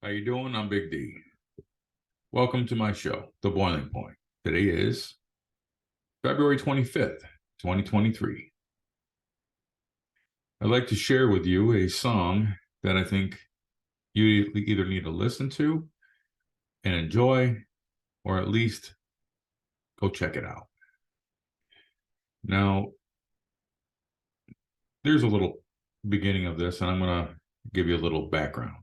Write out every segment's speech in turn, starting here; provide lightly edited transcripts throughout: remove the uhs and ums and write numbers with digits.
How you doing? I'm Big D. Welcome to my show, The Boiling Point. Today is February 25th, 2023. I'd like to share with you a song that I think you either need to listen to and enjoy, or at least go check it out. Now, there's a little beginning of this, and I'm going to give you a little background.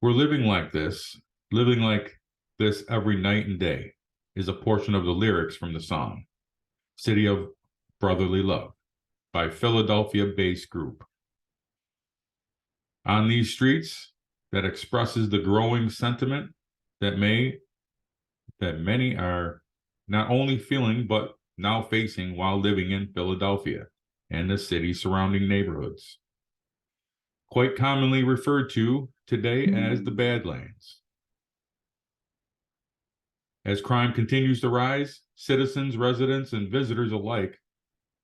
We're living like this every night and day is a portion of the lyrics from the song City of Brotherly Love by Philadelphia-based group. On these streets, that expresses the growing sentiment that many are not only feeling but now facing while living in Philadelphia and the city's surrounding neighborhoods. Quite commonly referred to today as the Badlands. As crime continues to rise, citizens, residents, and visitors alike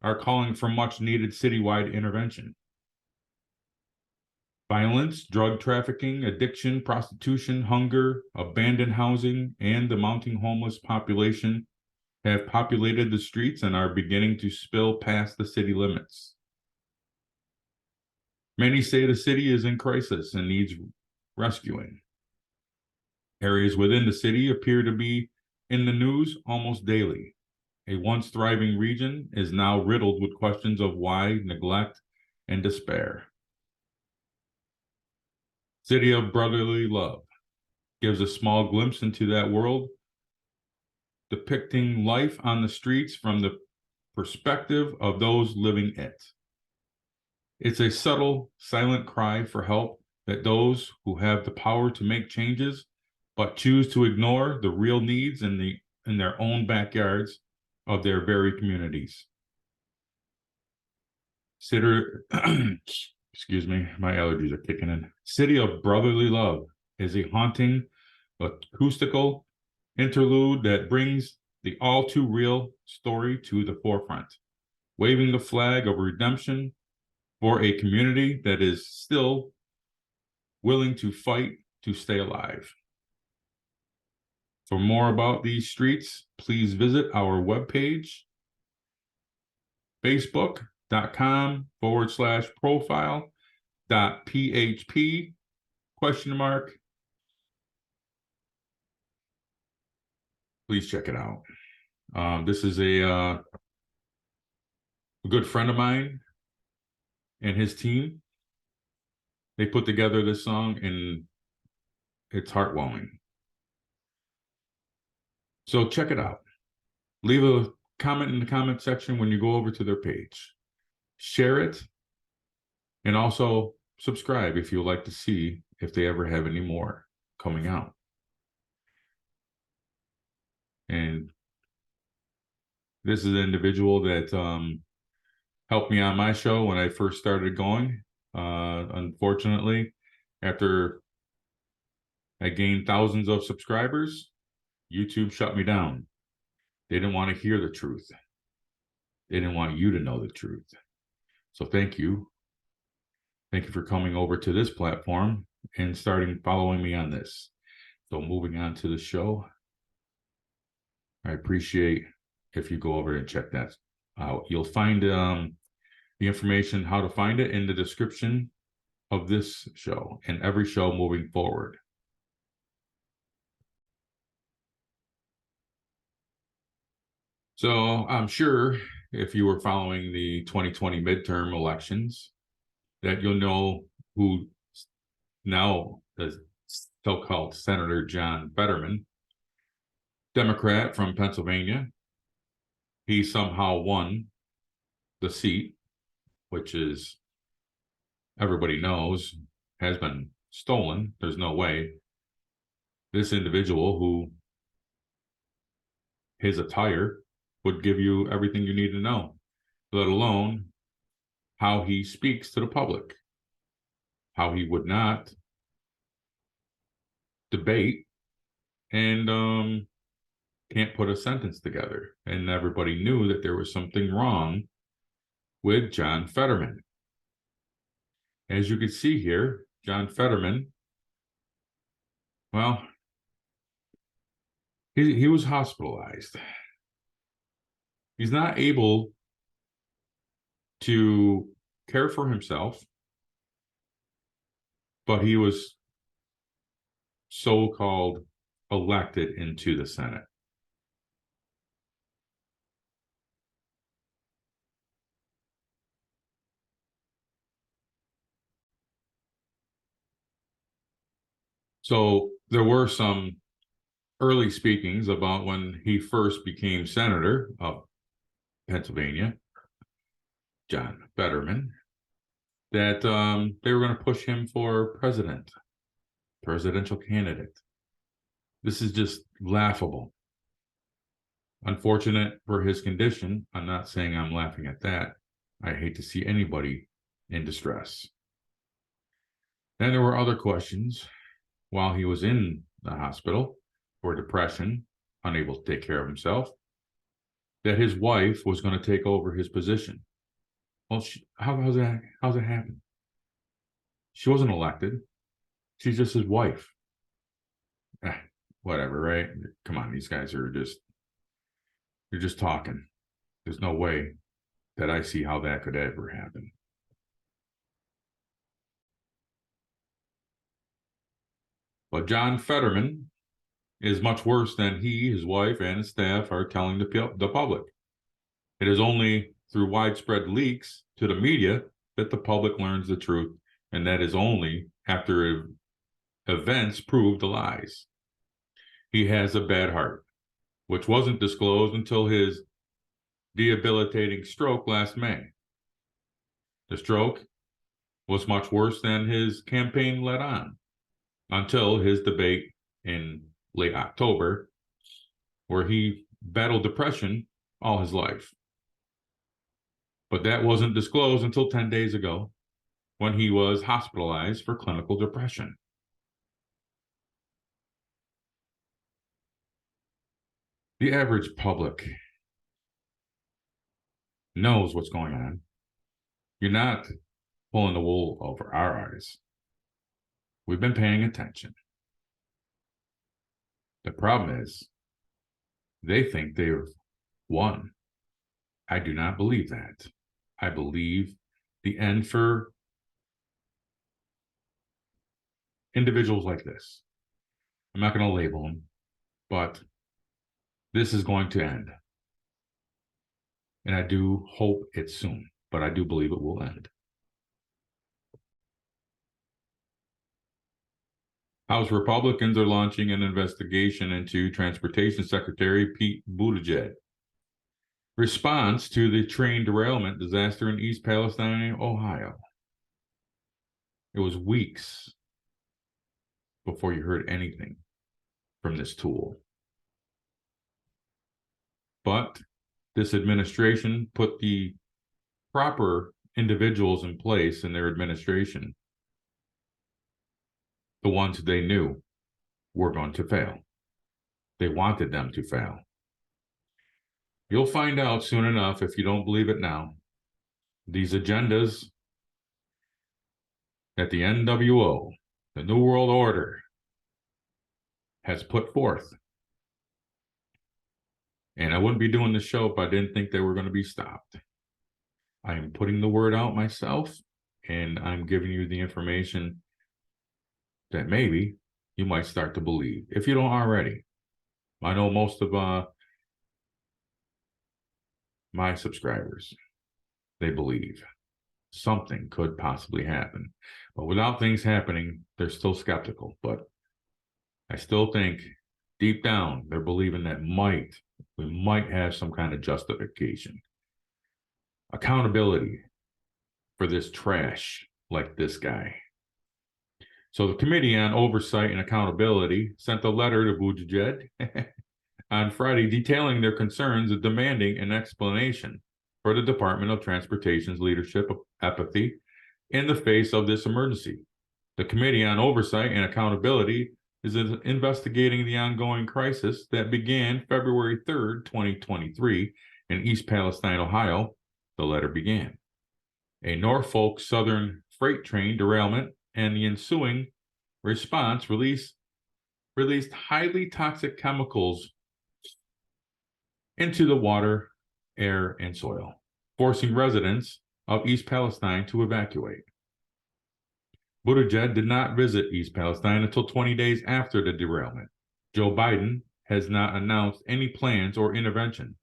are calling for much-needed citywide intervention. Violence, drug trafficking, addiction, prostitution, hunger, abandoned housing, and the mounting homeless population have populated the streets and are beginning to spill past the city limits. Many say the city is in crisis and needs rescuing. Areas within the city appear to be in the news almost daily. A once thriving region is now riddled with questions of why, neglect, and despair. City of Brotherly Love gives a small glimpse into that world, depicting life on the streets from the perspective of those living it. It's a subtle, silent cry for help that those who have the power to make changes but choose to ignore the real needs in their own backyards of their very communities. Excuse me, my allergies are kicking in. City of Brotherly Love is a haunting, acoustical interlude that brings the all too real story to the forefront, waving the flag of redemption for a community that is still willing to fight to stay alive. For more about these streets, please visit our webpage, facebook.com/profile.php ? Please check it out. This is a good friend of mine and his team. They put together this song and it's heartwarming. So check it out. Leave a comment in the comment section when you go over to their page. Share it, and also subscribe if you'd like to see if they ever have any more coming out. And this is an individual that helped me on my show when I first started going. Unfortunately, after I gained thousands of subscribers, YouTube shut me down. They didn't want to hear the truth. They didn't want you to know the truth. So thank you. Thank you for coming over to this platform and following me on this. So moving on to the show, I appreciate if you go over and check that out. You'll find the information how to find it in the description of this show and every show moving forward. So I'm sure if you were following the 2020 midterm elections that you'll know who now is so-called Senator John Fetterman, Democrat from Pennsylvania. He somehow won the seat, which is, everybody knows, has been stolen. There's no way. This individual who his attire would give you everything you need to know, let alone how he speaks to the public, how he would not debate and can't put a sentence together. And everybody knew that there was something wrong with John Fetterman. As you can see here, John Fetterman Well, he was hospitalized. He's not able to care for himself, but he was so-called elected into the Senate. So there were some early speakings about when he first became senator of Pennsylvania, John Fetterman, that they were going to push him for presidential candidate. This is just laughable. Unfortunate for his condition. I'm not saying I'm laughing at that. I hate to see anybody in distress. Then there were other questions while he was in the hospital for depression, unable to take care of himself, that his wife was going to take over his position. Well, how's that happen? She wasn't elected. She's just his wife. Whatever, right? Come on, these guys are they're just talking. There's no way that I see how that could ever happen. But John Fetterman is much worse than he, his wife, and his staff are telling the public. It is only through widespread leaks to the media that the public learns the truth, and that is only after events prove the lies. He has a bad heart, which wasn't disclosed until his debilitating stroke last May. The stroke was much worse than his campaign led on, until his debate in late October, where he battled depression all his life. But that wasn't disclosed until 10 days ago, when he was hospitalized for clinical depression. The average public knows what's going on. You're not pulling the wool over our eyes. We've been paying attention. The problem is, they think they've won. I do not believe that. I believe the end for individuals like this. I'm not going to label them, but this is going to end. And I do hope it's soon, but I do believe it will end. House Republicans are launching an investigation into Transportation Secretary Pete Buttigieg. Response to the train derailment disaster in East Palestine, Ohio. It was weeks before you heard anything from this tool. But this administration put the proper individuals in place in their administration, the ones they knew were going to fail. They wanted them to fail. You'll find out soon enough, if you don't believe it now. These agendas that the NWO, the New World Order, has put forth. And I wouldn't be doing this show if I didn't think they were going to be stopped. I am putting the word out myself, and I'm giving you the information that maybe you might start to believe, if you don't already. I know most of my subscribers, they believe something could possibly happen. But without things happening, they're still skeptical. But I still think deep down, they're believing that we might have some kind of justification. Accountability for this trash like this guy. So the Committee on Oversight and Accountability sent a letter to Buttigieg on Friday detailing their concerns and demanding an explanation for the Department of Transportation's leadership apathy in the face of this emergency. The Committee on Oversight and Accountability is investigating the ongoing crisis that began February 3rd, 2023 in East Palestine, Ohio. The letter began. A Norfolk Southern freight train derailment and the ensuing response released released highly toxic chemicals into the water, air, and soil, forcing residents of East Palestine to evacuate. Buttigieg did not visit East Palestine until 20 days after the derailment. Joe Biden has not announced any plans or intervention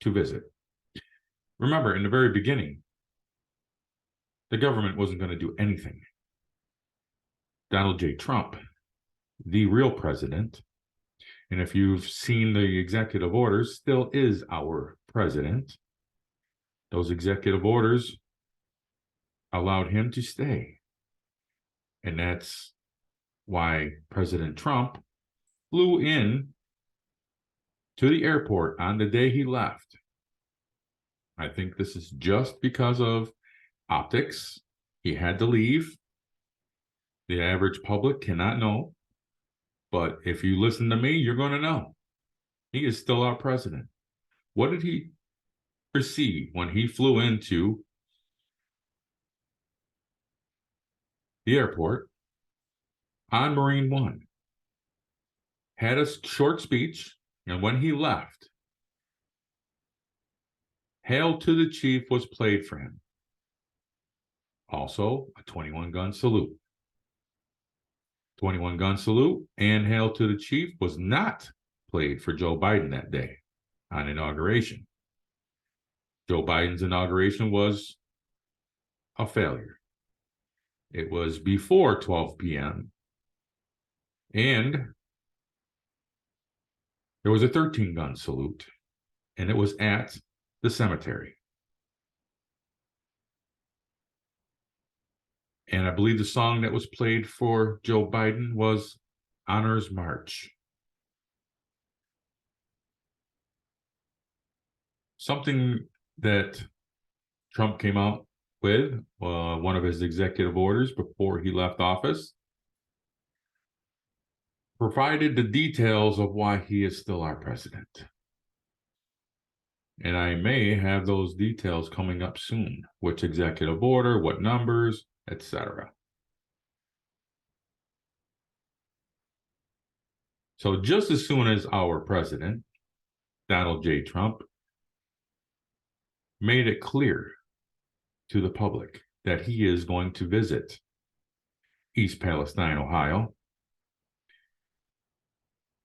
to visit. Remember, in the very beginning, the government wasn't going to do anything. Donald J. Trump, the real president, and if you've seen the executive orders, still is our president. Those executive orders allowed him to stay. And that's why President Trump flew in to the airport on the day he left. I think this is just because of optics. He had to leave. The average public cannot know. But if you listen to me, you're going to know. He is still our president. What did he perceive when he flew into the airport on Marine One? Had a short speech, and when he left, Hail to the Chief was played for him. Also, a 21-gun salute. 21-gun salute and Hail to the Chief was not played for Joe Biden that day on inauguration. Joe Biden's inauguration was a failure. It was before 12 p.m. and there was a 13-gun salute, and it was at the cemetery. And I believe the song that was played for Joe Biden was Honors March. Something that Trump came out with, one of his executive orders before he left office, provided the details of why he is still our president. And I may have those details coming up soon. Which executive order, what numbers, etc. So just as soon as our president, Donald J. Trump, made it clear to the public that he is going to visit East Palestine, Ohio,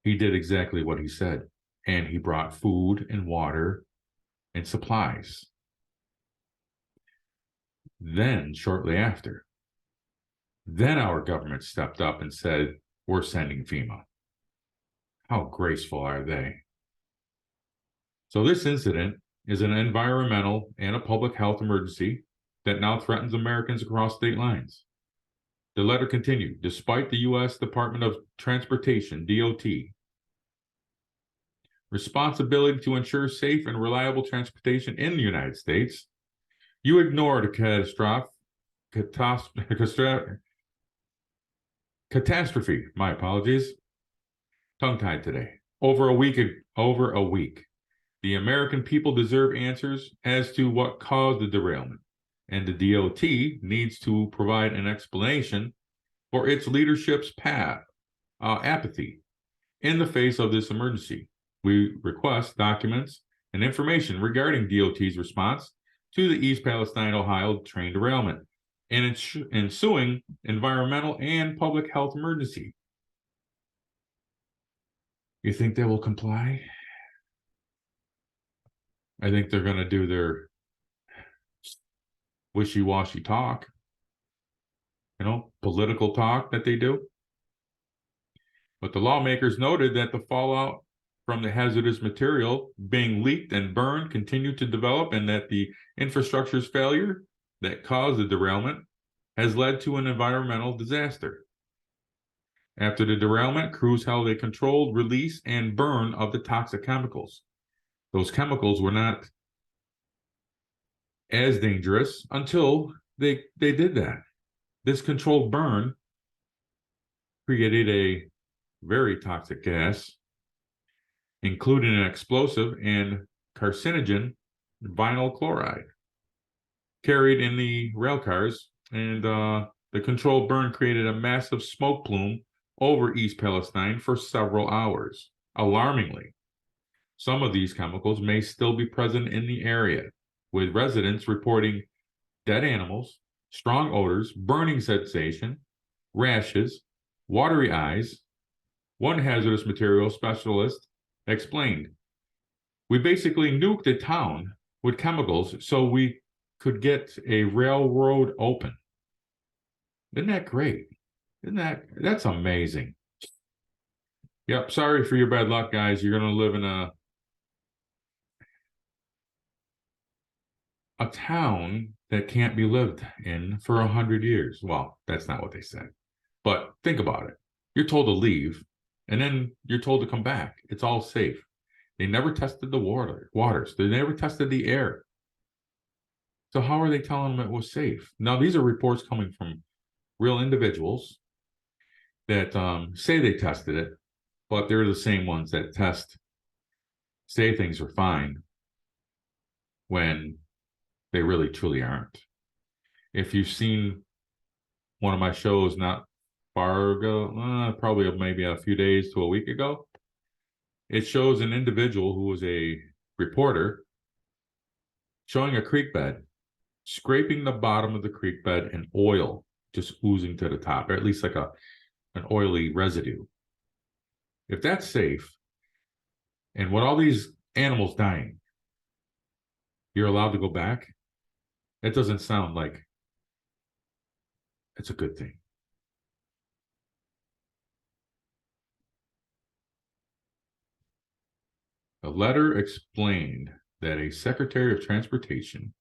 he did exactly what he said, and he brought food and water and supplies. Then, shortly after, then our government stepped up and said, we're sending FEMA. How graceful are they? So this incident is an environmental and a public health emergency that now threatens Americans across state lines. The letter continued, despite the U.S. Department of Transportation, DOT, responsibility to ensure safe and reliable transportation in the United States, you ignored a catastrophe, my apologies, tongue-tied today, over a week. The American people deserve answers as to what caused the derailment, and the DOT needs to provide an explanation for its leadership's apathy in the face of this emergency. We request documents and information regarding DOT's response to the East Palestine, Ohio train derailment and ensuing environmental and public health emergency. You think they will comply? I think they're going to do their wishy-washy talk, political talk that they do. But the lawmakers noted that the fallout from the hazardous material being leaked and burned continued to develop, and that the infrastructure's failure that caused the derailment has led to an environmental disaster. After the derailment, crews held a controlled release and burn of the toxic chemicals. Those chemicals were not as dangerous until they did that. This controlled burn created a very toxic gas, including an explosive and carcinogen vinyl chloride carried in the rail cars, and the controlled burn created a massive smoke plume over East Palestine for several hours. Alarmingly, some of these chemicals may still be present in the area, with residents reporting dead animals, strong odors, burning sensation, rashes, watery eyes. One hazardous material specialist explained, "We basically nuked a town with chemicals so we could get a railroad open." Isn't that great? That's amazing? Yep, sorry for your bad luck, guys. You're gonna live in a town that can't be lived in for 100 years. Well, that's not what they said. But think about it. You're told to leave, and then you're told to come back. It's all safe. They never tested the waters. They never tested the air. So how are they telling them it was safe? Now, these are reports coming from real individuals that say they tested it, but they're the same ones that say things are fine when they really truly aren't. If you've seen one of my shows not far ago, probably maybe a few days to a week ago, it shows an individual who was a reporter showing a creek bed, scraping the bottom of the creek bed and oil just oozing to the top, or at least like an oily residue. If that's safe, and with all these animals dying, you're allowed to go back, that doesn't sound like it's a good thing. The letter explained that a Secretary of Transportation,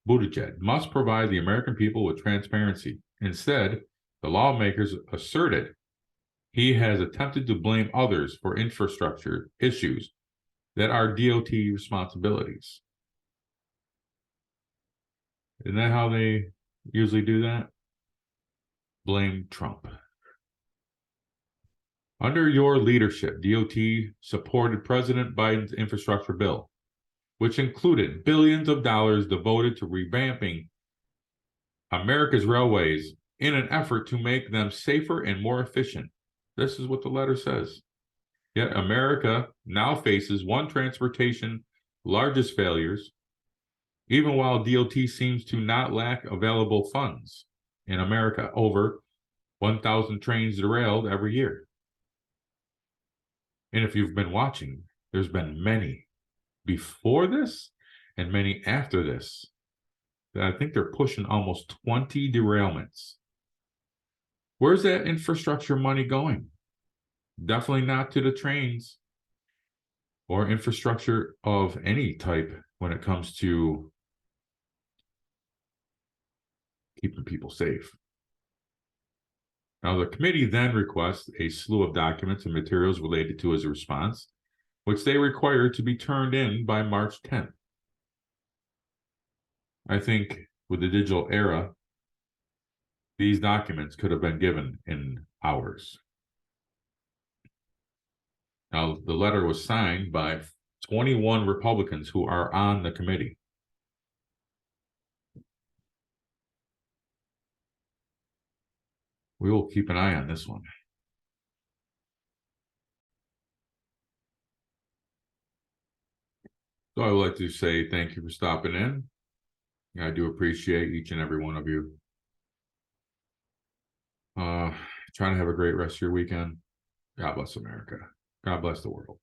Buttigieg, must provide the American people with transparency. Instead, the lawmakers asserted he has attempted to blame others for infrastructure issues that are DOT responsibilities. Isn't that how they usually do that? Blame Trump. Under your leadership, DOT supported President Biden's infrastructure bill, which included billions of dollars devoted to revamping America's railways in an effort to make them safer and more efficient. This is what the letter says. Yet America now faces one transportation largest failures, even while DOT seems to not lack available funds. In America, over 1,000 trains derailed every year. And if you've been watching, there's been many before this and many after this. I think they're pushing almost 20 derailments. Where's that infrastructure money going? Definitely not to the trains or infrastructure of any type when it comes to keeping people safe. Now, the committee then requests a slew of documents and materials related to his response, which they require to be turned in by March 10th. I think with the digital era, these documents could have been given in hours. Now, the letter was signed by 21 Republicans who are on the committee. We will keep an eye on this one. So I would like to say thank you for stopping in. I do appreciate each and every one of you. Trying to have a great rest of your weekend. God bless America. God bless the world.